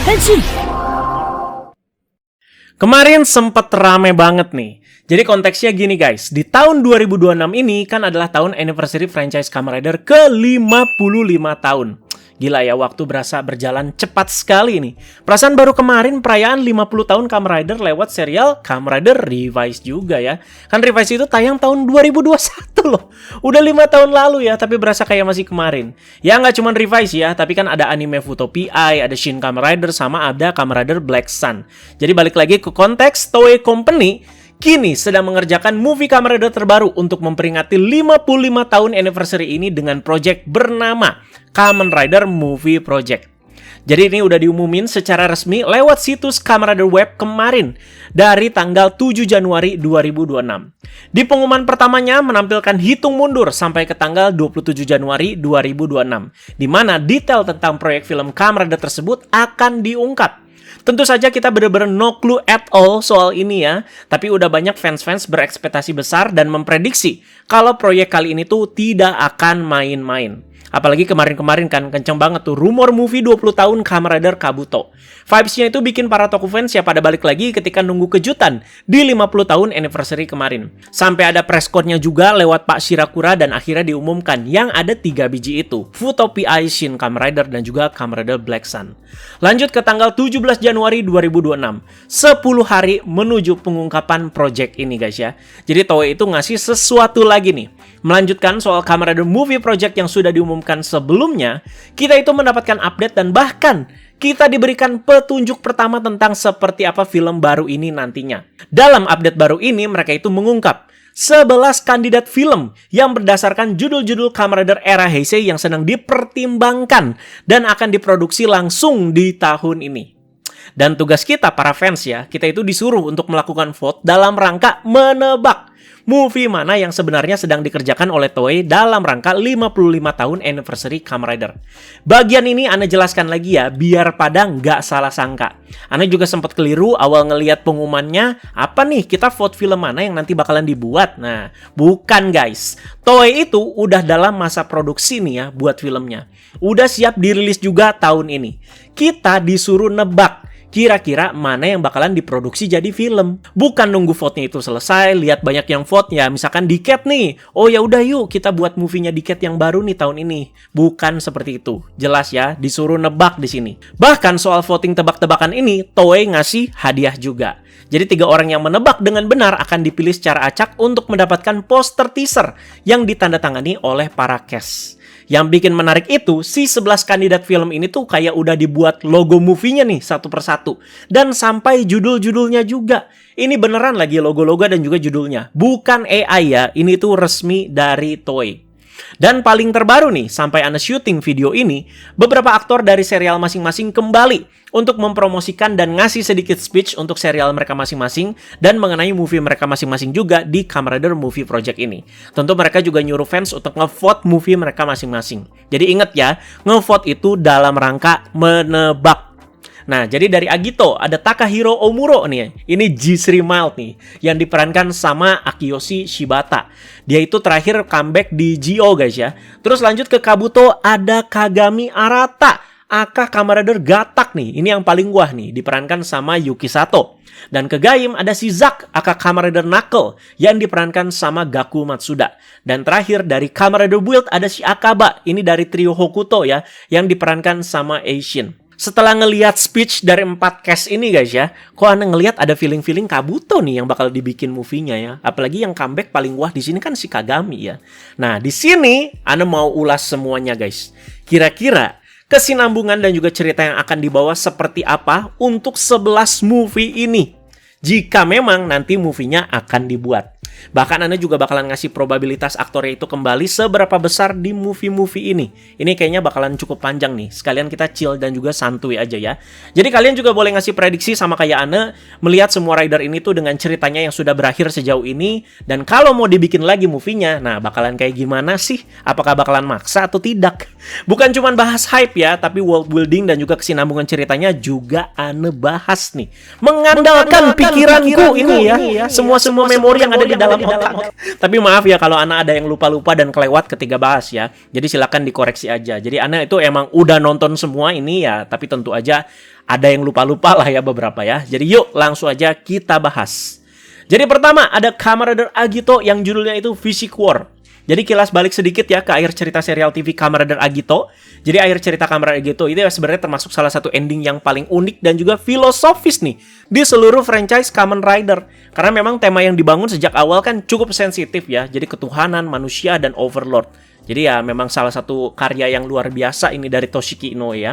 Henshin! Kemarin sempet rame banget nih. Jadi konteksnya gini guys, di tahun 2026 ini kan adalah tahun anniversary franchise Kamen Rider ke 55 tahun. Gila ya, waktu berasa berjalan cepat sekali nih. Perasaan baru kemarin perayaan 50 tahun Kamen Rider lewat serial Kamen Rider Revised juga ya. Kan Revised itu tayang tahun 2021 loh. Udah 5 tahun lalu ya, tapi berasa kayak masih kemarin. Ya nggak cuma Revised ya, tapi kan ada anime Futopia, ada Shin Kamen Rider, sama ada Kamen Rider Black Sun. Jadi balik lagi ke konteks, Toei Company kini sedang mengerjakan movie Kamen Rider terbaru untuk memperingati 55 tahun anniversary ini dengan proyek bernama Kamen Rider Movie Project. Jadi ini udah diumumin secara resmi lewat situs Kamen Rider Web kemarin dari tanggal 7 Januari 2026. Di pengumuman pertamanya menampilkan hitung mundur sampai ke tanggal 27 Januari 2026, di mana detail tentang proyek film Kamen Rider tersebut akan diungkap. Tentu saja kita benar-benar no clue at all soal ini ya, tapi udah banyak fans-fans berekspektasi besar dan memprediksi kalau proyek kali ini tuh tidak akan main-main. Apalagi kemarin-kemarin kan kenceng banget tuh rumor movie 20 tahun Kamen Rider Kabuto. Vibes-nya itu bikin para toku fans ya pada balik lagi ketika nunggu kejutan di 50 tahun anniversary kemarin. Sampai ada press con-nya juga lewat Pak Shirakura dan akhirnya diumumkan yang ada 3 biji itu, Futopia, Shin Kamen Rider dan juga Kamen Rider Black Sun. Lanjut ke tanggal 17 Januari 2026, 10 hari menuju pengungkapan project ini guys ya. Jadi Toei itu ngasih sesuatu lagi nih. Melanjutkan soal Kamen Rider Movie Project yang sudah diumumkan sebelumnya, kita itu mendapatkan update dan bahkan kita diberikan petunjuk pertama tentang seperti apa film baru ini nantinya. Dalam update baru ini, mereka itu mengungkap 11 kandidat film yang berdasarkan judul-judul Kamen Rider era Heisei yang sedang dipertimbangkan dan akan diproduksi langsung di tahun ini. Dan tugas kita para fans ya, kita itu disuruh untuk melakukan vote dalam rangka menebak movie mana yang sebenarnya sedang dikerjakan oleh Toei dalam rangka 55 tahun anniversary Kamen Rider. Bagian ini Ana jelaskan lagi ya, biar pada nggak salah sangka. Ana juga sempat keliru awal ngelihat pengumumannya, apa nih kita vote film mana yang nanti bakalan dibuat. Nah, bukan guys. Toei itu udah dalam masa produksi nih ya buat filmnya. Udah siap dirilis juga tahun ini. Kita disuruh nebak kira-kira mana yang bakalan diproduksi jadi film. Bukan nunggu vote-nya itu selesai, lihat banyak yang vote ya, misalkan Diket nih. Oh ya udah yuk kita buat movie-nya Diket yang baru nih tahun ini. Bukan seperti itu. Jelas ya, disuruh nebak di sini. Bahkan soal voting tebak-tebakan ini, Toei ngasih hadiah juga. Jadi 3 orang yang menebak dengan benar akan dipilih secara acak untuk mendapatkan poster teaser yang ditandatangani oleh para cast. Yang bikin menarik itu, si 11 kandidat film ini tuh kayak udah dibuat logo movie-nya nih satu persatu. Dan sampai judul-judulnya juga. Ini beneran lagi logo-logo dan juga judulnya. Bukan AI ya, ini tuh resmi dari Toei. Dan paling terbaru nih, sampai Ana syuting video ini, beberapa aktor dari serial masing-masing kembali untuk mempromosikan dan ngasih sedikit speech untuk serial mereka masing-masing dan mengenai movie mereka masing-masing juga di Kamen Rider Movie Project ini. Tentu mereka juga nyuruh fans untuk ngevote movie mereka masing-masing. Jadi inget ya, ngevote itu dalam rangka menebak. Nah, jadi dari Agito ada Takahiro Omuro nih. Ini G3 Mild nih yang diperankan sama Akiyoshi Shibata. Dia itu terakhir comeback di Gyo guys ya. Terus lanjut ke Kabuto ada Kagami Arata, aka Kamen Rider Gatak nih. Ini yang paling wah nih, diperankan sama Yuki Sato. Dan ke Gaim ada si Zack, aka Kamen Rider Knuckle yang diperankan sama Gaku Matsuda. Dan terakhir dari Kamen Rider Build ada si Akaba. Ini dari trio Hokuto ya, yang diperankan sama Eishin. Setelah ngelihat speech dari 4 cast ini guys ya, kok Ana ngelihat ada feeling-feeling Kabuto nih yang bakal dibikin movie-nya ya. Apalagi yang comeback paling wah di sini kan si Kagami ya. Nah, di sini Ana mau ulas semuanya guys. Kira-kira kesinambungan dan juga cerita yang akan dibawa seperti apa untuk 11 movie ini jika memang nanti movie-nya akan dibuat. Bahkan Anda juga bakalan ngasih probabilitas aktornya itu kembali seberapa besar di movie-movie ini. Ini kayaknya bakalan cukup panjang nih. Sekalian kita chill dan juga santuy aja ya. Jadi kalian juga boleh ngasih prediksi sama kayak Ana, melihat semua rider ini tuh dengan ceritanya yang sudah berakhir sejauh ini. Dan kalau mau dibikin lagi movie-nya, nah bakalan kayak gimana sih? Apakah bakalan maksa atau tidak? Bukan cuma bahas hype ya, tapi world building dan juga kesinambungan ceritanya juga Ana bahas nih. Mengandalkan pikiranku ini ya. Semua memori yang ada di di dalam otak. Tapi maaf ya kalau Ana ada yang lupa-lupa dan kelewat ketika bahas ya. Jadi silakan dikoreksi aja. Jadi Ana itu emang udah nonton semua ini ya, tapi tentu aja ada yang lupa-lupa lah ya beberapa ya. Jadi yuk langsung aja kita bahas. Jadi pertama ada Kamen Rider Agito yang judulnya itu Physic War. Jadi kilas balik sedikit ya ke akhir cerita serial TV Kamen Rider Agito. Jadi akhir cerita Kamen Rider Agito itu ya sebenarnya termasuk salah satu ending yang paling unik dan juga filosofis nih di seluruh franchise Kamen Rider. Karena memang tema yang dibangun sejak awal kan cukup sensitif ya. Jadi ketuhanan, manusia, dan overlord. Jadi ya memang salah satu karya yang luar biasa ini dari Toshiki Inoue ya.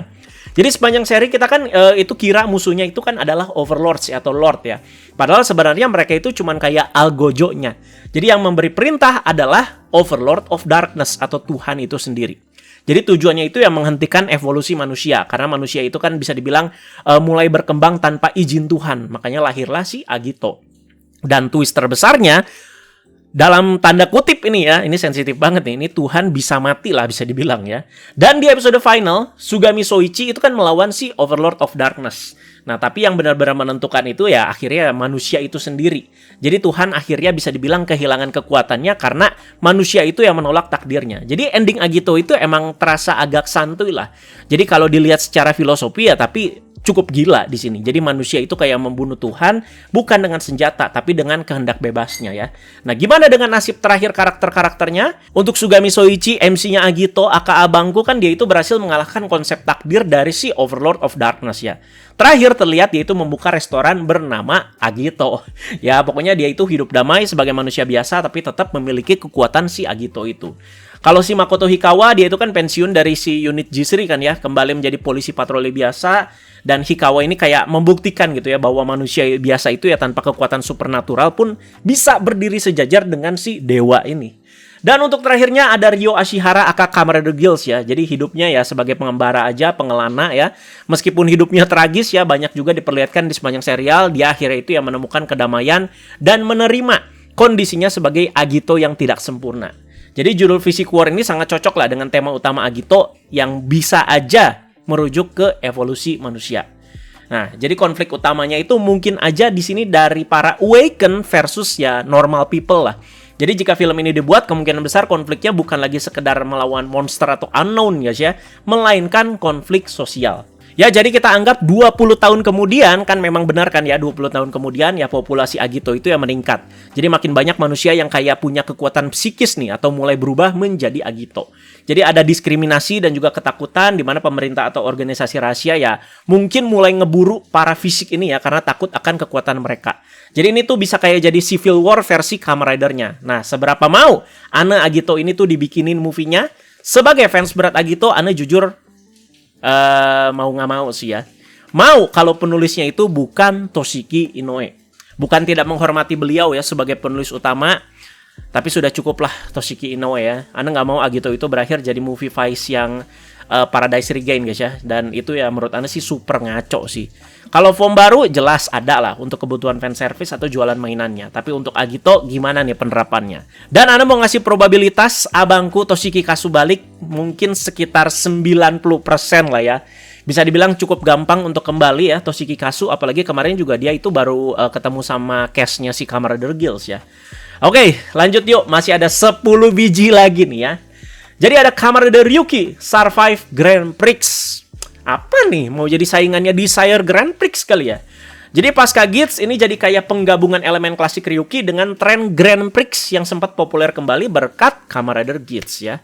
Jadi sepanjang seri kita kan itu kira musuhnya itu kan adalah overlords atau lord ya. Padahal sebenarnya mereka itu cuman kayak algojo-nya. Jadi yang memberi perintah adalah Overlord of Darkness atau Tuhan itu sendiri. Jadi tujuannya itu yang menghentikan evolusi manusia. Karena manusia itu kan bisa dibilang mulai berkembang tanpa izin Tuhan. Makanya lahirlah si Agito. Dan twist terbesarnya, dalam tanda kutip ini ya, ini sensitif banget nih, ini Tuhan bisa mati lah bisa dibilang ya. Dan di episode final, Sugami Soichi itu kan melawan si Overlord of Darkness. Nah, tapi yang benar-benar menentukan itu ya akhirnya manusia itu sendiri. Jadi Tuhan akhirnya bisa dibilang kehilangan kekuatannya karena manusia itu yang menolak takdirnya. Jadi ending Agito itu emang terasa agak santuy lah. Jadi kalau dilihat secara filosofi ya tapi cukup gila di sini. Jadi manusia itu kayak membunuh Tuhan bukan dengan senjata tapi dengan kehendak bebasnya ya. Nah, gimana dengan nasib terakhir karakter-karakternya? Untuk Sugami Soichi, MC-nya Agito, aka abangku kan dia itu berhasil mengalahkan konsep takdir dari si Overlord of Darkness ya. Terakhir terlihat dia itu membuka restoran bernama Agito. Ya, pokoknya dia itu hidup damai sebagai manusia biasa tapi tetap memiliki kekuatan si Agito itu. Kalau si Makoto Hikawa, dia itu kan pensiun dari si unit J3 kan ya, kembali menjadi polisi patroli biasa. Dan Hikawa ini kayak membuktikan gitu ya, bahwa manusia biasa itu ya tanpa kekuatan supernatural pun bisa berdiri sejajar dengan si dewa ini. Dan untuk terakhirnya ada Ryo Ashihara aka Kamen Rider Girls ya. Jadi hidupnya ya sebagai pengembara aja, pengelana ya. Meskipun hidupnya tragis ya, banyak juga diperlihatkan di sepanjang serial. Dia akhirnya itu ya menemukan kedamaian dan menerima kondisinya sebagai Agito yang tidak sempurna. Jadi judul Physic War ini sangat cocok lah dengan tema utama Agito yang bisa aja merujuk ke evolusi manusia. Nah, jadi konflik utamanya itu mungkin aja di sini dari para awaken versus ya normal people lah. Jadi jika film ini dibuat, kemungkinan besar konfliknya bukan lagi sekedar melawan monster atau unknown guys ya, melainkan konflik sosial. Ya, jadi kita anggap 20 tahun kemudian, kan memang benar kan ya, 20 tahun kemudian ya populasi Agito itu yang meningkat. Jadi makin banyak manusia yang kayak punya kekuatan psikis nih, atau mulai berubah menjadi Agito. Jadi ada diskriminasi dan juga ketakutan di mana pemerintah atau organisasi rahasia ya mungkin mulai ngeburu para fisik ini ya, karena takut akan kekuatan mereka. Jadi ini tuh bisa kayak jadi Civil War versi Kamen Rider-nya. Nah, seberapa mau Ana Agito ini tuh dibikinin movie-nya? Sebagai fans berat Agito, Ana jujur mau nggak mau sih ya. Mau kalau penulisnya itu bukan Toshiki Inoue. Bukan tidak menghormati beliau ya sebagai penulis utama, tapi sudah cukup lah Toshiki Inoue ya. Anda nggak mau Agito itu berakhir jadi movie Vice yang Paradise Regain guys ya. Dan itu ya menurut Anda sih super ngaco sih. Kalau form baru jelas ada lah untuk kebutuhan fan service atau jualan mainannya. Tapi untuk Agito gimana nih penerapannya? Dan Anda mau ngasih probabilitas abangku Toshiki Kasu balik mungkin sekitar 90% lah ya. Bisa dibilang cukup gampang untuk kembali ya Toshiki Kasu. Apalagi kemarin juga dia itu baru ketemu sama cast-nya si Kamen Rider Girls ya. Oke, lanjut yuk. Masih ada 10 biji lagi nih ya. Jadi ada Kamen Rider Ryuki Survive Grand Prix. Apa nih? Mau jadi saingannya Desire Grand Prix kali ya? Jadi pasca Gits ini jadi kayak penggabungan elemen klasik Ryuki dengan tren Grand Prix yang sempat populer kembali berkat Kamen Rider Gits ya.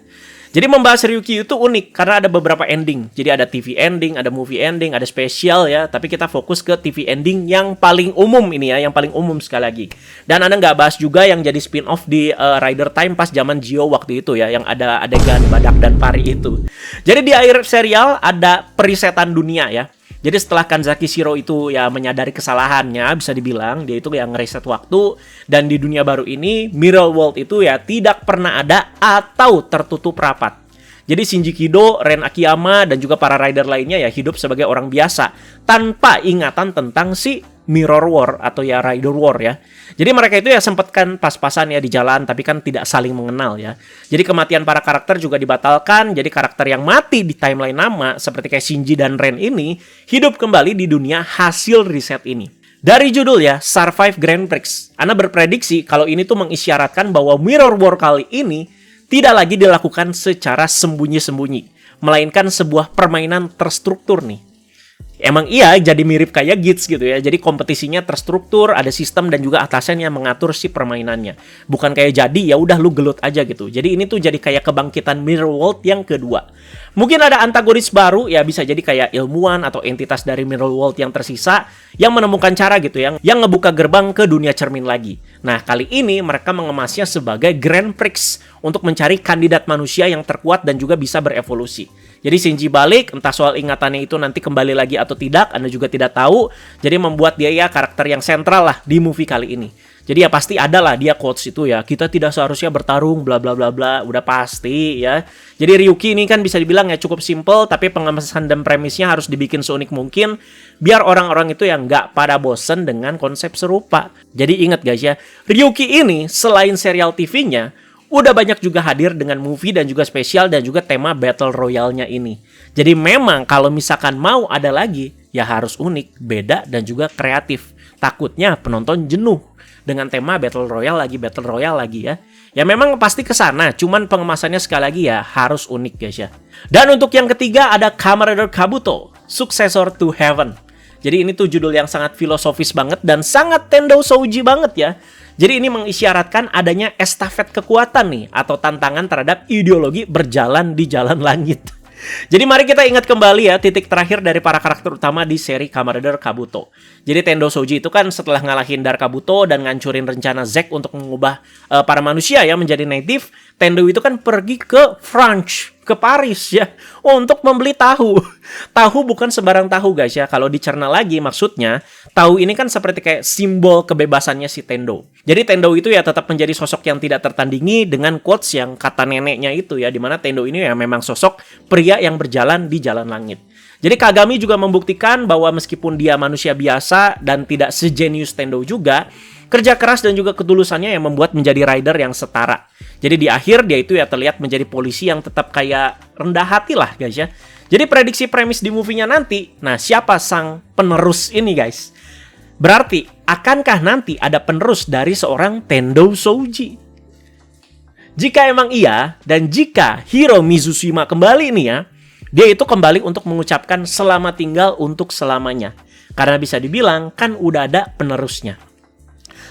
Jadi membahas Ryuki itu unik karena ada beberapa ending. Jadi ada TV ending, ada movie ending, ada spesial ya. Tapi kita fokus ke TV ending yang paling umum ini ya, yang paling umum sekali lagi. Dan Anda nggak bahas juga yang jadi spin-off di Rider Time pas zaman Gio waktu itu ya, yang ada adegan badak dan pari itu. Jadi di akhir serial ada perisetan dunia ya. Jadi setelah Kanzaki Shiro itu ya menyadari kesalahannya, bisa dibilang dia itu yang ngereset waktu, dan di dunia baru ini Mirror World itu ya tidak pernah ada atau tertutup rapat. Jadi Shinji Kido, Ren Akiyama, dan juga para rider lainnya ya hidup sebagai orang biasa tanpa ingatan tentang si Mirror War atau ya Rider War ya. Jadi mereka itu ya sempat kan pas-pasan ya di jalan tapi kan tidak saling mengenal ya. Jadi kematian para karakter juga dibatalkan. Jadi karakter yang mati di timeline lama seperti kayak Shinji dan Ren ini hidup kembali di dunia hasil riset ini. Dari judul ya, Survive Grand Prix, Ana berprediksi kalau ini tuh mengisyaratkan bahwa Mirror War kali ini tidak lagi dilakukan secara sembunyi-sembunyi, melainkan sebuah permainan terstruktur nih. Emang iya jadi mirip kayak Gits gitu ya. Jadi kompetisinya terstruktur, ada sistem dan juga atasan yang mengatur si permainannya. Bukan kayak jadi ya udah lu gelut aja gitu. Jadi ini tuh jadi kayak kebangkitan Mirror World yang kedua. Mungkin ada antagonis baru ya, bisa jadi kayak ilmuwan atau entitas dari Mirror World yang tersisa yang menemukan cara gitu yang ngebuka gerbang ke dunia cermin lagi. Nah, kali ini mereka mengemasnya sebagai Grand Prix untuk mencari kandidat manusia yang terkuat dan juga bisa berevolusi. Jadi Shinji balik, entah soal ingatannya itu nanti kembali lagi atau tidak, Anda juga tidak tahu. Jadi membuat dia ya karakter yang sentral lah di movie kali ini. Jadi ya pasti ada lah dia quotes itu ya, kita tidak seharusnya bertarung bla bla bla bla, udah pasti ya. Jadi Ryuki ini kan bisa dibilang ya cukup simple, tapi pengemasan dan premisnya harus dibikin seunik mungkin biar orang-orang itu yang nggak pada bosen dengan konsep serupa. Jadi ingat guys ya, Ryuki ini selain serial TV-nya udah banyak juga hadir dengan movie dan juga spesial dan juga tema Battle Royale-nya ini. Jadi memang kalau misalkan mau ada lagi, ya harus unik, beda dan juga kreatif. Takutnya penonton jenuh dengan tema Battle Royale lagi ya. Ya memang pasti kesana, cuman pengemasannya sekali lagi ya harus unik guys ya. Dan untuk yang ketiga ada Kamen Rider Kabuto, Successor to Heaven. Jadi ini tuh judul yang sangat filosofis banget dan sangat Tendo Shouji banget ya. Jadi ini mengisyaratkan adanya estafet kekuatan nih, atau tantangan terhadap ideologi berjalan di jalan langit. Jadi mari kita ingat kembali ya titik terakhir dari para karakter utama di seri Kamen Rider Kabuto. Jadi Tendo Shouji itu kan setelah ngalahin Dark Kabuto dan ngancurin rencana Zack untuk mengubah para manusia ya menjadi native, Tendo itu kan pergi ke France, ke Paris ya, untuk membeli tahu. Tahu bukan sembarang tahu guys ya. Kalau dicerna lagi maksudnya, tahu ini kan seperti kayak simbol kebebasannya si Tendo. Jadi Tendo itu ya tetap menjadi sosok yang tidak tertandingi dengan quotes yang kata neneknya itu ya, dimana Tendo ini ya memang sosok pria yang berjalan di jalan langit. Jadi Kagami juga membuktikan bahwa meskipun dia manusia biasa dan tidak sejenius Tendo juga, kerja keras dan juga ketulusannya yang membuat menjadi rider yang setara. Jadi di akhir dia itu ya terlihat menjadi polisi yang tetap kayak rendah hati lah guys ya. Jadi prediksi premis di movie-nya nanti, nah siapa sang penerus ini guys? Berarti akankah nanti ada penerus dari seorang Tendo Shouji? Jika emang iya, dan jika Hiro Mizushima kembali nih ya, dia itu kembali untuk mengucapkan selamat tinggal untuk selamanya. Karena bisa dibilang kan udah ada penerusnya.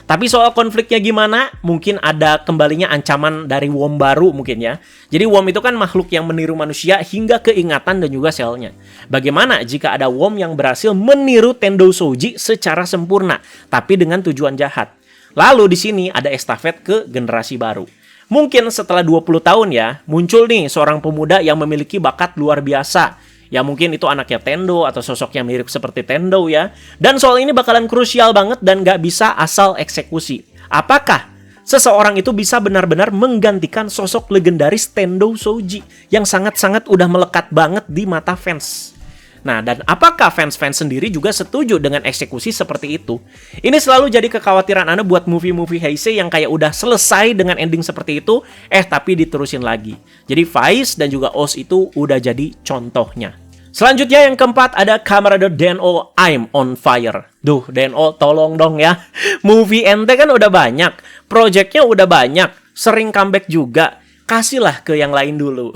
Tapi soal konfliknya gimana? Mungkin ada kembalinya ancaman dari worm baru mungkin ya. Jadi worm itu kan makhluk yang meniru manusia hingga keingatan dan juga selnya. Bagaimana jika ada worm yang berhasil meniru Tendo Shouji secara sempurna, tapi dengan tujuan jahat? Lalu di sini ada estafet ke generasi baru. Mungkin setelah 20 tahun ya, muncul nih seorang pemuda yang memiliki bakat luar biasa. Ya mungkin itu anaknya Tendo atau sosok yang mirip seperti Tendo ya. Dan soal ini bakalan krusial banget dan gak bisa asal eksekusi. Apakah seseorang itu bisa benar-benar menggantikan sosok legendaris Tendo Shouji yang sangat-sangat udah melekat banget di mata fans? Nah, dan apakah fans-fans sendiri juga setuju dengan eksekusi seperti itu? Ini selalu jadi kekhawatiran Anda buat movie-movie Heisei yang kayak udah selesai dengan ending seperti itu, tapi diterusin lagi. Jadi Vice dan juga Oz itu udah jadi contohnya. Selanjutnya yang keempat ada Kamen Rider Den-O I'm on Fire. Duh, Den-O tolong dong ya. Movie ente kan udah banyak, projectnya udah banyak, sering comeback juga. Kasihlah ke yang lain dulu.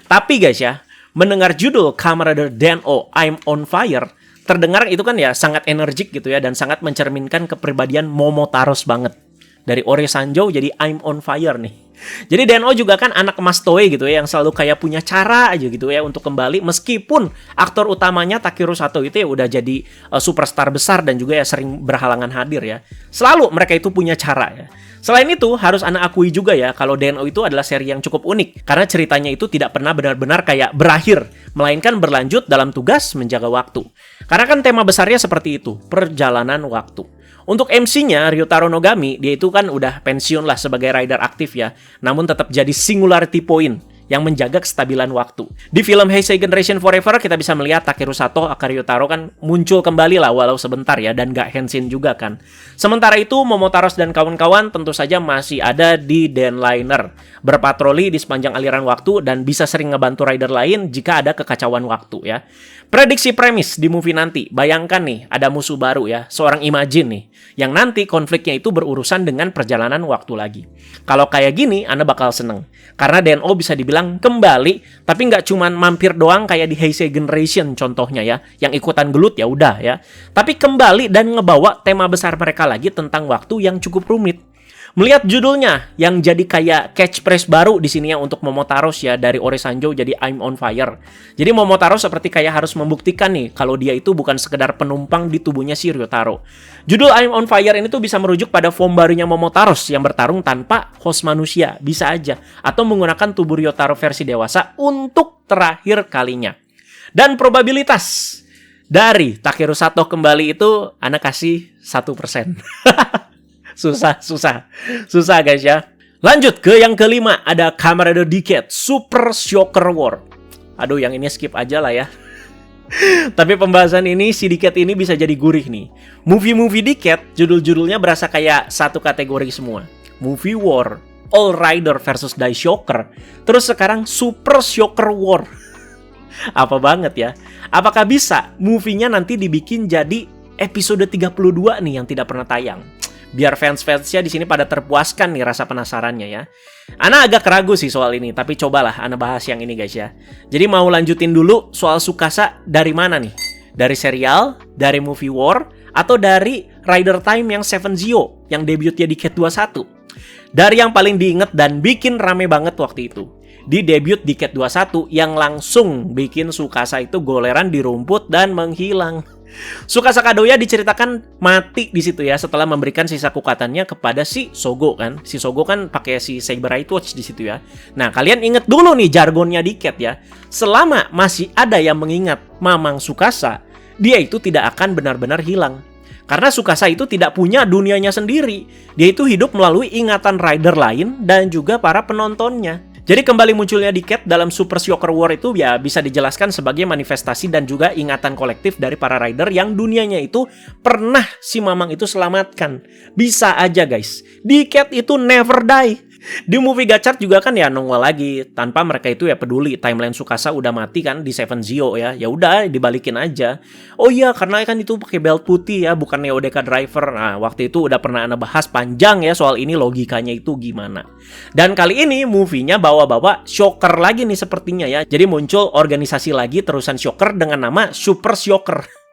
Tapi guys ya, mendengar judul Kamen Rider Den-O I'm on Fire, terdengar itu kan ya sangat energik gitu ya, dan sangat mencerminkan kepribadian Momotaros banget. Dari Ore Sanjo jadi I'm on Fire nih. Jadi Den-O juga kan anak emas Toei gitu ya, yang selalu kayak punya cara aja gitu ya untuk kembali, meskipun aktor utamanya Takeru Sato itu ya udah jadi superstar besar dan juga ya sering berhalangan hadir ya. Selalu mereka itu punya cara ya. Selain itu, harus Anda akui juga ya kalau Den-O itu adalah seri yang cukup unik, karena ceritanya itu tidak pernah benar-benar kayak berakhir, melainkan berlanjut dalam tugas menjaga waktu. Karena kan tema besarnya seperti itu, perjalanan waktu. Untuk MC-nya, Ryotaro Nogami, dia itu kan udah pensiun lah sebagai rider aktif ya, namun tetap jadi Singularity Point yang menjaga kestabilan waktu. Di film Heisei Generation Forever kita bisa melihat Takeru Sato, Akari Yotaro kan muncul kembali lah walau sebentar ya, dan gak henshin juga kan. Sementara itu Momotaros dan kawan-kawan tentu saja masih ada di Denliner, berpatroli di sepanjang aliran waktu dan bisa sering ngebantu rider lain jika ada kekacauan waktu ya. Prediksi premis di movie nanti, bayangkan nih ada musuh baru ya, seorang Imagine nih, yang nanti konfliknya itu berurusan dengan perjalanan waktu lagi. Kalau kayak gini, Anda bakal seneng. Karena DNO bisa dibilang kembali, tapi nggak cuman mampir doang kayak di Heisei Generation contohnya ya, yang ikutan gelut ya udah ya. Tapi kembali dan ngebawa tema besar mereka lagi tentang waktu yang cukup rumit. Melihat judulnya yang jadi kayak catchphrase baru di sini ya untuk Momotaros ya, dari Ore Sanjo jadi I'm on fire. Jadi Momotaros seperti kayak harus membuktikan nih kalau dia itu bukan sekedar penumpang di tubuhnya si Ryotaro. Judul I'm on fire ini tuh bisa merujuk pada form barunya Momotaros yang bertarung tanpa host manusia, bisa aja, atau menggunakan tubuh Ryotaro versi dewasa untuk terakhir kalinya. Dan probabilitas dari Takeru Sato kembali itu Anda kasih 1%. Susah guys ya. Lanjut ke yang kelima, ada Kamen Rider Decade Super Shocker War. Aduh, yang ini skip aja lah ya. Tapi pembahasan ini, si Decade ini bisa jadi gurih nih. Movie-movie Decade, judul-judulnya berasa kayak satu kategori semua. Movie War, All Rider versus Die Shocker. Terus sekarang Super Shocker War. Apa banget ya? Apakah bisa movie-nya nanti dibikin jadi episode 32 nih yang tidak pernah tayang? Biar fans-fansnya di sini pada terpuaskan nih rasa penasarannya ya. Ana agak ragu sih soal ini, tapi cobalah Ana bahas yang ini guys ya. Jadi mau lanjutin dulu soal Tsukasa dari mana nih? Dari serial, dari movie War, atau dari Rider Time yang Seven Zio yang debutnya di Decade 21? Dari yang paling diinget dan bikin rame banget waktu itu. Di debut di Decade 21 yang langsung bikin Tsukasa itu goleran di rumput dan menghilang. Tsukasa Kadoya diceritakan mati di situ ya setelah memberikan sisa kekuatannya kepada si Sogo kan. Si Sogo kan pakai si Saber Right Watch di situ ya. Nah, kalian inget dulu nih jargonnya Decade ya. Selama masih ada yang mengingat Mamang Tsukasa, dia itu tidak akan benar-benar hilang. Karena Tsukasa itu tidak punya dunianya sendiri. Dia itu hidup melalui ingatan rider lain dan juga para penontonnya. Jadi kembali munculnya Decade dalam Super Shocker War itu ya bisa dijelaskan sebagai manifestasi dan juga ingatan kolektif dari para rider yang dunianya itu pernah si Mamang itu selamatkan. Bisa aja guys, Decade itu never die. Di movie Gachard juga kan ya nongol lagi tanpa mereka itu ya peduli timeline Tsukasa udah mati kan di Seven Zio ya. Ya udah dibalikin aja. Oh iya, karena kan itu pakai belt putih ya, bukan Neodeka Driver. Nah, waktu itu udah pernah Ana bahas panjang ya soal ini logikanya itu gimana. Dan kali ini movie-nya bawa-bawa Shocker lagi nih sepertinya ya. Jadi muncul organisasi lagi terusan Shocker dengan nama Super Shocker.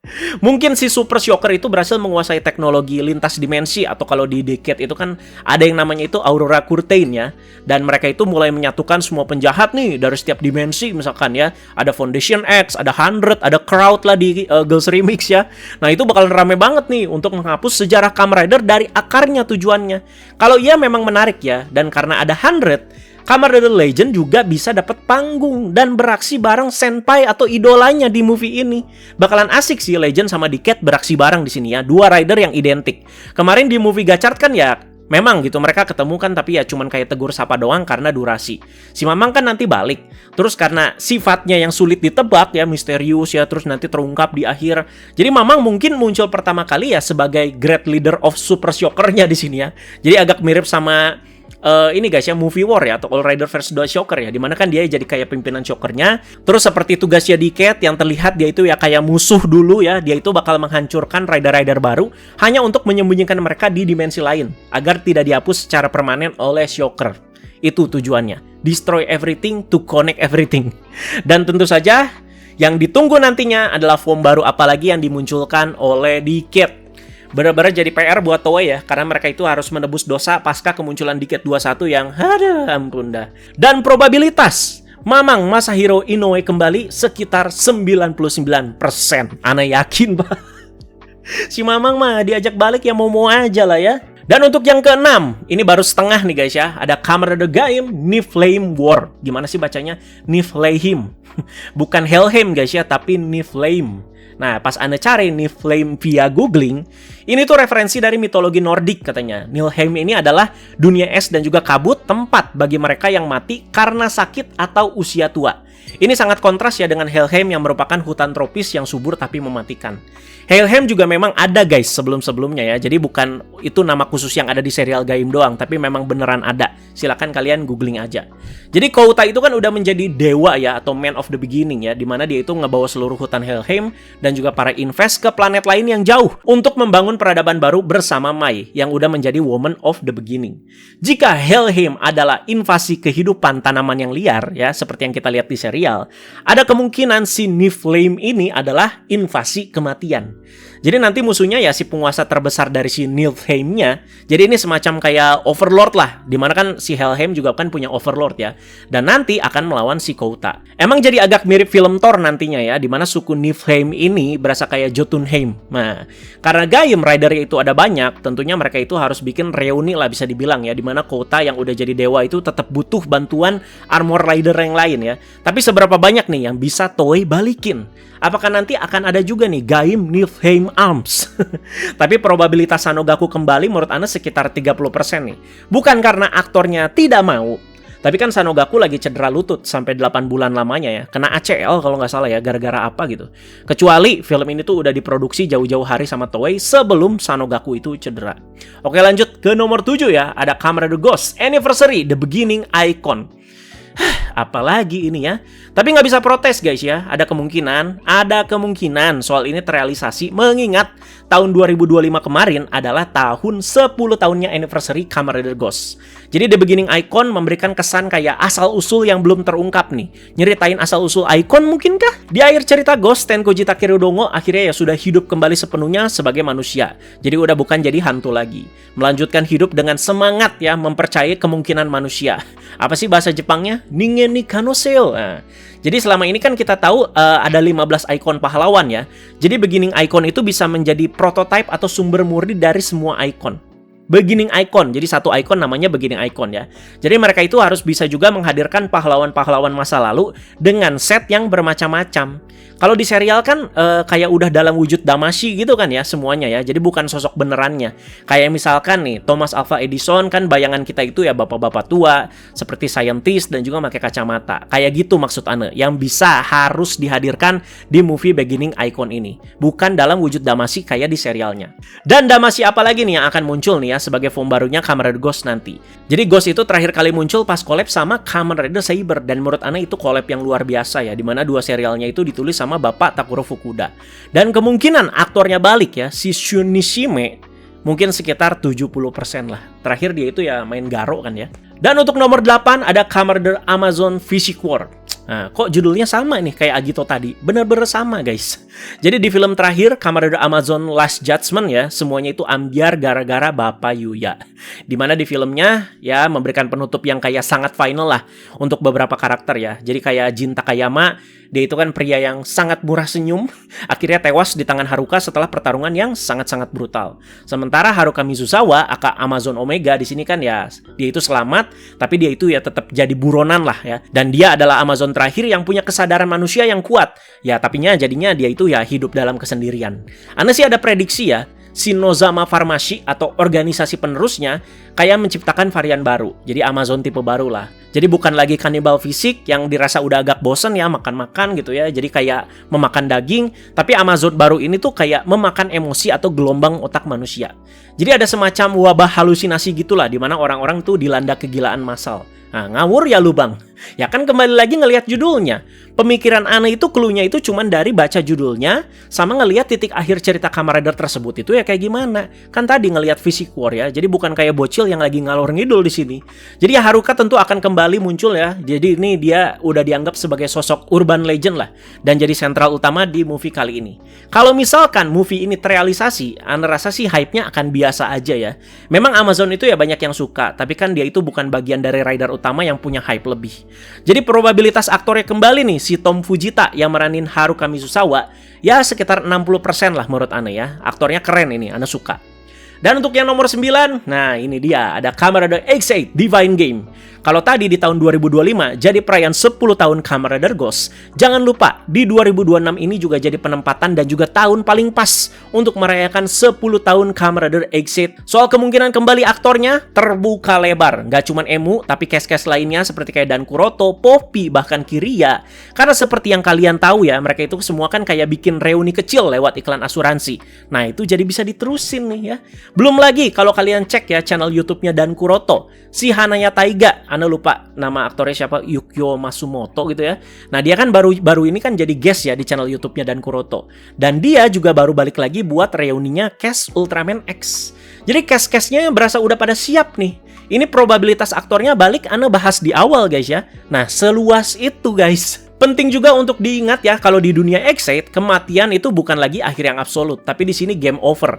Mungkin si Super Shocker itu berhasil menguasai teknologi lintas dimensi, atau kalau di Decade itu kan ada yang namanya itu Aurora Curtain ya. Dan mereka itu mulai menyatukan semua penjahat nih dari setiap dimensi misalkan ya. Ada Foundation X, ada 100, ada Crowd lah di Girls Remix ya. Nah itu bakalan rame banget nih untuk menghapus sejarah Kamen Rider dari akarnya tujuannya. Kalau iya memang menarik ya, dan karena ada 100, Kamen Rider Legend juga bisa dapat panggung dan beraksi bareng senpai atau idolanya di movie ini. Bakalan asik sih Legend sama Decade beraksi bareng di sini ya, dua rider yang identik. Kemarin di movie Gachard kan ya memang gitu mereka ketemu kan, tapi ya cuman kayak tegur sapa doang karena durasi. Si Mamang kan nanti balik. Terus karena sifatnya yang sulit ditebak ya, misterius ya, terus nanti terungkap di akhir. Jadi Mamang mungkin muncul pertama kali ya sebagai Great Leader of Super Shocker-nya di sini ya. Jadi agak mirip sama ini guys ya, movie War ya, atau All Rider vs The Shocker ya, dimana kan dia jadi kayak pimpinan Shockernya. Terus seperti tugasnya Decade yang terlihat dia itu ya kayak musuh dulu ya, dia itu bakal menghancurkan rider-rider baru hanya untuk menyembunyikan mereka di dimensi lain agar tidak dihapus secara permanen oleh Shocker. Itu tujuannya, destroy everything to connect everything. Dan tentu saja yang ditunggu nantinya adalah form baru apalagi yang dimunculkan oleh Decade. Benar-benar jadi PR buat Toei ya, karena mereka itu harus menebus dosa pasca kemunculan Decade 21 yang aduh ampun dah. Dan probabilitas Mamang Masahiro Inoue kembali sekitar 99%. Ana yakin bah. Si Mamang mah diajak balik ya mau-mau aja lah ya. Dan untuk yang keenam, ini baru setengah nih guys ya, ada Kamen Rider Gaim Niflheim War. Gimana sih bacanya? Niflheim. Bukan Helheim guys ya, tapi Niflheim. Nah, pas Anda cari Niflheim via googling, ini tuh referensi dari mitologi Nordik katanya. Niflheim ini adalah dunia es dan juga kabut, tempat bagi mereka yang mati karena sakit atau usia tua. Ini sangat kontras ya dengan Helheim yang merupakan hutan tropis yang subur tapi mematikan. Helheim juga memang ada guys sebelum-sebelumnya ya. Jadi bukan itu nama khusus yang ada di serial Gaim doang, tapi memang beneran ada. Silakan kalian googling aja. Jadi Kouta itu kan udah menjadi dewa ya, atau man of the beginning ya, dimana dia itu ngebawa seluruh hutan Helheim dan juga para invest ke planet lain yang jauh untuk membangun peradaban baru bersama Mai yang udah menjadi woman of the beginning. Jika Helheim adalah invasi kehidupan tanaman yang liar ya, seperti yang kita lihat di serial, ada kemungkinan si Niflheim ini adalah invasi kematian. Jadi nanti musuhnya ya si penguasa terbesar dari si Niflheim-nya. Jadi ini semacam kayak overlord lah, dimana kan si Helheim juga kan punya overlord ya. Dan nanti akan melawan si Kouta. Emang jadi agak mirip film Thor nantinya ya, dimana suku Niflheim ini berasa kayak Jotunheim. Nah, karena Gaim Rider-nya itu ada banyak, tentunya mereka itu harus bikin reuni lah bisa dibilang ya, dimana Kouta yang udah jadi dewa itu tetap butuh bantuan armor rider yang lain ya. Tapi seberapa banyak nih yang bisa Toei balikin? Apakah nanti akan ada juga nih Gaim Niflheim Arms? Tapi probabilitas Sanogaku kembali menurut Anda sekitar 30% nih. Bukan karena aktornya tidak mau, tapi kan Sanogaku lagi cedera lutut sampai 8 bulan lamanya ya. Kena ACL kalau nggak salah ya, gara-gara apa gitu. Kecuali film ini tuh udah diproduksi jauh-jauh hari sama Toei sebelum Sanogaku itu cedera. Oke, lanjut ke nomor 7 ya. Ada Kamen Rider Ghost Anniversary The Beginning Icon. Apalagi ini ya. Tapi nggak bisa protes guys ya. Ada kemungkinan soal ini terrealisasi, mengingat tahun 2025 kemarin adalah tahun 10 tahunnya anniversary Kamen Rider Ghost. Jadi The Beginning Icon memberikan kesan kayak asal-usul yang belum terungkap nih. Nyeritain asal-usul Icon mungkinkah? Di akhir cerita Ghost, Tenkoji Takerodongo akhirnya ya sudah hidup kembali sepenuhnya sebagai manusia. Jadi udah bukan jadi hantu lagi. Melanjutkan hidup dengan semangat ya, mempercayai kemungkinan manusia. Apa sih bahasa Jepangnya? Ningen ni kanoseo. Nah, jadi selama ini kan kita tahu ada 15 ikon pahlawan ya. Jadi Beginning Icon itu bisa menjadi prototipe atau sumber murni dari semua ikon. Beginning Icon, jadi satu ikon namanya Beginning Icon ya. Jadi mereka itu harus bisa juga menghadirkan pahlawan-pahlawan masa lalu dengan set yang bermacam-macam. Kalau di serial kan kayak udah dalam wujud Damashi gitu kan ya semuanya ya. Jadi bukan sosok benerannya. Kayak misalkan nih Thomas Alva Edison kan bayangan kita itu ya bapak-bapak tua seperti scientist dan juga pakai kacamata. Kayak gitu maksud Ane yang bisa harus dihadirkan di movie Beginning Icon ini. Bukan dalam wujud Damashi kayak di serialnya. Dan Damashi apa lagi nih yang akan muncul nih ya sebagai form barunya Kamen Rider Ghost nanti. Jadi Ghost itu terakhir kali muncul pas collab sama Kamen Rider Saber dan menurut Ane itu collab yang luar biasa ya, dimana dua serialnya itu ditulis sama Bapak Takuro Fukuda. Dan kemungkinan aktornya balik ya, si Shun Nishime mungkin sekitar 70% lah. Terakhir dia itu ya main Garo kan ya. Dan untuk nomor 8 ada Kamen Rider Amazon Physique War. Nah, kok judulnya sama nih kayak Agito tadi? Bener-bener sama guys. Jadi di film terakhir Kamen Rider Amazon Last Judgment ya, semuanya itu ambiar gara-gara Bapak Yuya. Dimana di filmnya ya memberikan penutup yang kayak sangat final lah untuk beberapa karakter ya. Jadi kayak Jin Takayama, dia itu kan pria yang sangat murah senyum, akhirnya tewas di tangan Haruka setelah pertarungan yang sangat-sangat brutal. Sementara Haruka Mizusawa, aka Amazon Omega di sini kan ya, dia itu selamat, tapi dia itu ya tetap jadi buronan lah ya. Dan dia adalah Amazon terakhir yang punya kesadaran manusia yang kuat. Ya, tapinya jadinya dia itu ya hidup dalam kesendirian. Anda sih ada prediksi ya, Shinozama Pharmacy atau organisasi penerusnya kayak menciptakan varian baru. Jadi Amazon tipe baru lah. Jadi bukan lagi kanibal fisik yang dirasa udah agak bosen ya makan-makan gitu ya. Jadi kayak memakan daging, tapi Amazon baru ini tuh kayak memakan emosi atau gelombang otak manusia. Jadi ada semacam wabah halusinasi gitulah di mana orang-orang tuh dilanda kegilaan massal. Nah, ngawur ya lu bang. Ya kan kembali lagi ngelihat judulnya. Pemikiran Ane itu cluenya itu cuman dari baca judulnya sama ngelihat titik akhir cerita Kamen Rider tersebut itu ya kayak gimana. Kan tadi ngelihat Physique War ya. Jadi bukan kayak bocil yang lagi ngalor ngidul di sini. Jadi ya Haruka tentu akan kembali muncul ya. Jadi ini dia udah dianggap sebagai sosok urban legend lah dan jadi sentral utama di movie kali ini. Kalau misalkan movie ini terrealisasi, Ane rasa sih hype-nya akan biasa aja ya. Memang Amazon itu ya banyak yang suka, tapi kan dia itu bukan bagian dari rider utama yang punya hype lebih. Jadi probabilitas aktornya kembali nih si Tom Fujita yang meranin Haruka Mizusawa ya sekitar 60% lah menurut Ane ya. Aktornya keren ini, Ane suka. Dan untuk yang nomor 9, nah ini dia, ada Kamen Rider X8 Divine Game. Kalau tadi di tahun 2025 jadi perayaan 10 tahun Kamen Rider Ghost, jangan lupa di 2026 ini juga jadi penempatan dan juga tahun paling pas untuk merayakan 10 tahun Kamen Rider X8. Soal kemungkinan kembali aktornya terbuka lebar, nggak cuman Emu tapi cast-cast lainnya seperti kayak Dan Kuroto, Poppy, bahkan Kiriya. Karena seperti yang kalian tahu ya, mereka itu semua kan kayak bikin reuni kecil lewat iklan asuransi. Nah itu jadi bisa diterusin nih ya. Belum lagi kalau kalian cek ya channel YouTube-nya Dan Kuroto, si Hanaya Taiga, Anda lupa nama aktornya siapa, Yukio Masumoto gitu ya. Nah dia kan baru ini kan jadi guest ya di channel YouTube-nya Dan Kuroto. Dan dia juga baru balik lagi buat reuninya cast Ultraman X. Jadi cast-castnya berasa udah pada siap nih. Ini probabilitas aktornya balik Anda bahas di awal guys ya. Nah seluas itu guys. Penting juga untuk diingat ya, kalau di dunia X8 kematian itu bukan lagi akhir yang absolut, tapi di sini game over.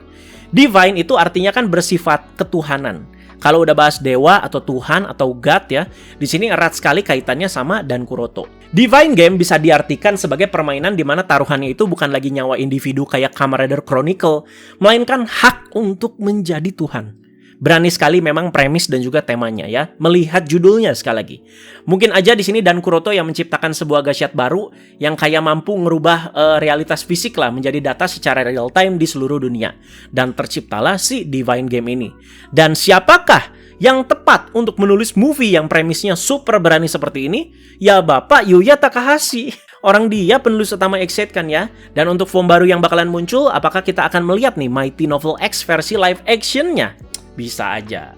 Divine itu artinya kan bersifat ketuhanan. Kalau udah bahas dewa atau Tuhan atau God ya, di sini erat sekali kaitannya sama Dan Kuroto. Divine Game bisa diartikan sebagai permainan di mana taruhannya itu bukan lagi nyawa individu kayak Kamen Rider Chronicle, melainkan hak untuk menjadi Tuhan. Berani sekali memang premis dan juga temanya ya. Melihat judulnya sekali lagi. Mungkin aja di sini Dan Kuroto yang menciptakan sebuah gashiat baru yang kayak mampu ngerubah realitas fisik lah menjadi data secara real time di seluruh dunia. Dan terciptalah si Divine Game ini. Dan siapakah yang tepat untuk menulis movie yang premisnya super berani seperti ini? Ya Bapak Yuya Takahashi. Orang dia penulis utama X8 kan ya. Dan untuk form baru yang bakalan muncul, apakah kita akan melihat nih Mighty Novel X versi live actionnya? Bisa aja.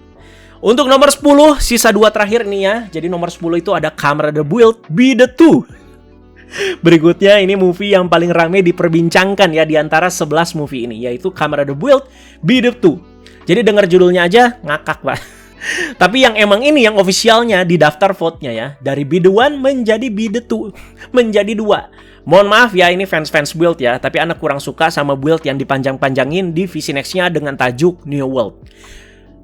Untuk nomor 10, sisa 2 terakhir nih ya. Jadi nomor 10 itu ada Kamen Rider Build Be The Two. Berikutnya ini movie yang paling rame diperbincangkan ya di antara 11 movie ini, yaitu Kamen Rider Build Be The Two. Jadi dengar judulnya aja ngakak Pak. Tapi yang emang ini yang ofisialnya di daftar vote-nya ya, dari Be The One menjadi Be The Two, menjadi 2. Mohon maaf ya, ini fans build ya, tapi anak kurang suka sama build yang dipanjang-panjangin di Visi Next-nya dengan tajuk New World.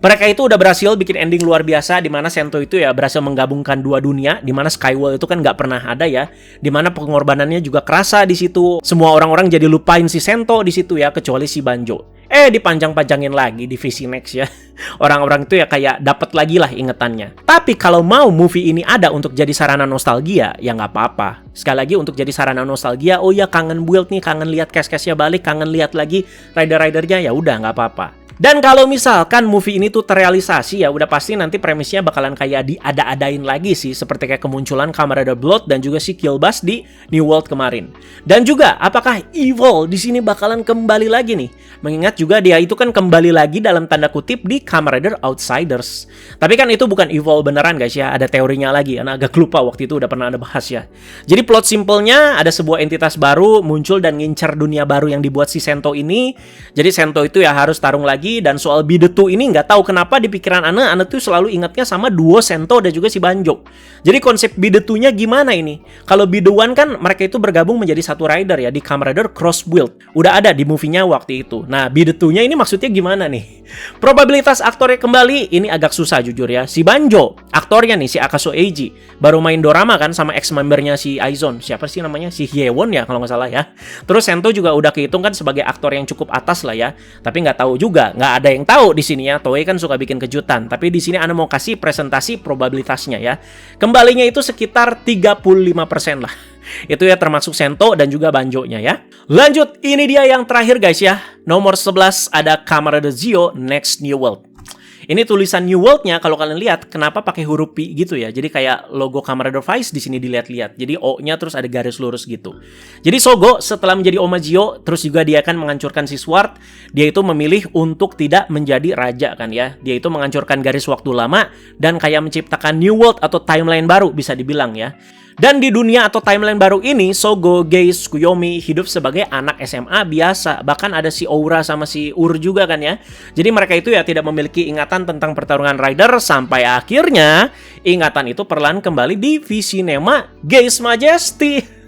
Mereka itu udah berhasil bikin ending luar biasa, di mana Sento itu ya berhasil menggabungkan 2 dunia, di mana Skyworld itu kan nggak pernah ada ya, di mana pengorbanannya juga kerasa di situ. Semua orang-orang jadi lupain si Sento di situ ya, kecuali si Banjo. Dipanjang-panjangin lagi di Visi Next ya. Orang-orang itu ya kayak dapat lagi lah ingetannya. Tapi kalau mau movie ini ada untuk jadi sarana nostalgia, ya nggak apa-apa. Sekali lagi untuk jadi sarana nostalgia, oh ya kangen build nih, kangen lihat cast-castnya balik, kangen lihat lagi rider-ridernya, ya udah nggak apa-apa. Dan kalau misalkan movie ini tuh terrealisasi ya udah pasti nanti premisnya bakalan kayak diada-adain lagi sih, seperti kayak kemunculan Kamen Rider Blood dan juga si Killbus di New World kemarin. Dan juga apakah Evil di sini bakalan kembali lagi nih? Mengingat juga dia itu kan kembali lagi dalam tanda kutip di Kamen Rider Outsiders. Tapi kan itu bukan Evil beneran guys ya, ada teorinya lagi. Anak agak lupa waktu itu udah pernah ada bahas ya. Jadi plot simpelnya ada sebuah entitas baru muncul dan ngincar dunia baru yang dibuat si Sento ini. Jadi Sento itu ya harus tarung lagi. Dan soal Be The Two ini nggak tahu kenapa di pikiran Ana tuh selalu ingatnya sama duo Sento dan juga si Banjo. Jadi konsep Be The Two-nya gimana ini? Kalau Be The One kan mereka itu bergabung menjadi satu rider ya di Kamen Rider Cross Build. Udah ada di movie-nya waktu itu. Nah Be The Two-nya ini maksudnya gimana nih? Probabilitas aktornya kembali ini agak susah jujur ya. Si Banjo, aktornya nih si Akaso Eiji, baru main dorama kan sama ex-membernya si Aizon. Siapa sih namanya? Si Hyewon ya kalau nggak salah ya. Terus Sento juga udah kehitung kan sebagai aktor yang cukup atas lah ya. Tapi nggak tahu juga, nggak ada yang tahu di sini ya. Toei kan suka bikin kejutan. Tapi di sini Ana mau kasih presentasi probabilitasnya ya. Kembalinya itu sekitar 35% lah. Itu ya termasuk Sento dan juga Banjo-nya ya. Lanjut, ini dia yang terakhir guys ya. Nomor 11 ada Kamen Rider Zio Next New World. Ini tulisan New World-nya kalau kalian lihat kenapa pakai huruf P gitu ya. Jadi kayak logo Kamen Rider Vice di sini dilihat-lihat. Jadi O-nya terus ada garis lurus gitu. Jadi Sogo setelah menjadi Oma Zio, terus juga dia akan menghancurkan si Sword. Dia itu memilih untuk tidak menjadi raja kan ya. Dia itu menghancurkan garis waktu lama dan kayak menciptakan New World atau timeline baru bisa dibilang ya. Dan di dunia atau timeline baru ini, Sogo, Geis, Kuyomi hidup sebagai anak SMA biasa. Bahkan ada si Oura sama si Ur juga kan ya. Jadi mereka itu ya tidak memiliki ingatan tentang pertarungan rider sampai akhirnya ingatan itu perlahan kembali di Visinema Geis Majesty.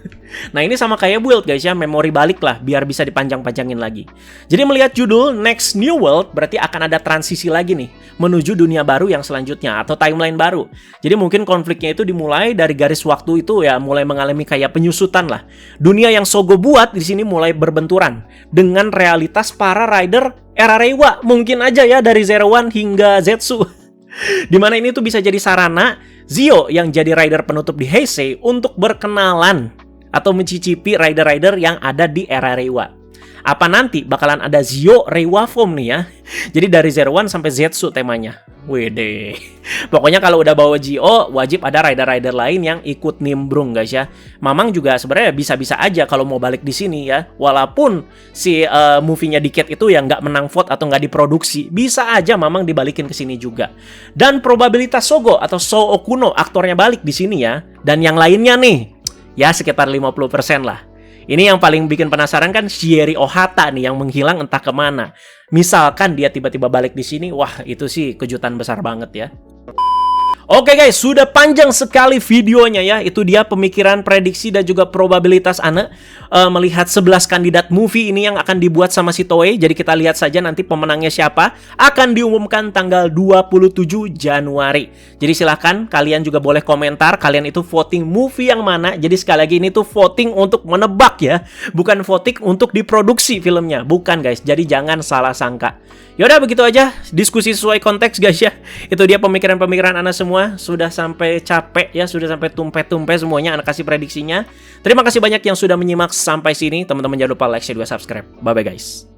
Nah ini sama kayak build guys ya, memori balik lah biar bisa dipanjang-panjangin lagi. Jadi melihat judul Next New World berarti akan ada transisi lagi nih menuju dunia baru yang selanjutnya atau timeline baru. Jadi mungkin konfliknya itu dimulai dari garis waktu itu ya mulai mengalami kayak penyusutan lah. Dunia yang Sogo buat di sini mulai berbenturan dengan realitas para rider era Reiwa, mungkin aja ya dari Zero One hingga Zetsu. Dimana ini tuh bisa jadi sarana Zio yang jadi rider penutup di Heisei untuk berkenalan atau mencicipi rider-rider yang ada di era Reiwa. Apa nanti bakalan ada Zio Reiwa Form nih ya? Jadi dari Zero One sampai Zetsu temanya. Wede. Pokoknya kalau udah bawa Zio, wajib ada rider-rider lain yang ikut nimbrung guys ya. Mamang juga sebenarnya bisa-bisa aja kalau mau balik di sini ya. Walaupun si movie-nya Decade itu yang nggak menang vote atau nggak diproduksi, bisa aja Mamang dibalikin ke sini juga. Dan probabilitas Sogo atau Sou Okuno aktornya balik di sini ya. Dan yang lainnya nih, ya sekitar 50% lah. Ini yang paling bikin penasaran kan Shieri Ohata nih yang menghilang entah kemana. Misalkan dia tiba-tiba balik di sini, wah itu sih kejutan besar banget ya. Oke guys, sudah panjang sekali videonya ya. Itu dia pemikiran, prediksi, dan juga probabilitas Ane melihat 11 kandidat movie ini yang akan dibuat sama si Toei. Jadi kita lihat saja nanti pemenangnya siapa. Akan diumumkan tanggal 27 Januari. Jadi silahkan kalian juga boleh komentar. Kalian itu voting movie yang mana. Jadi sekali lagi ini tuh voting untuk menebak ya. Bukan voting untuk diproduksi filmnya. Bukan guys, jadi jangan salah sangka. Yaudah begitu aja, diskusi sesuai konteks guys ya. Itu dia pemikiran-pemikiran Ana semua. Sudah sampai capek ya, sudah sampai tumpe-tumpe semuanya Ana kasih prediksinya. Terima kasih banyak yang sudah menyimak sampai sini. Teman-teman jangan lupa like, share, juga subscribe. Bye-bye guys.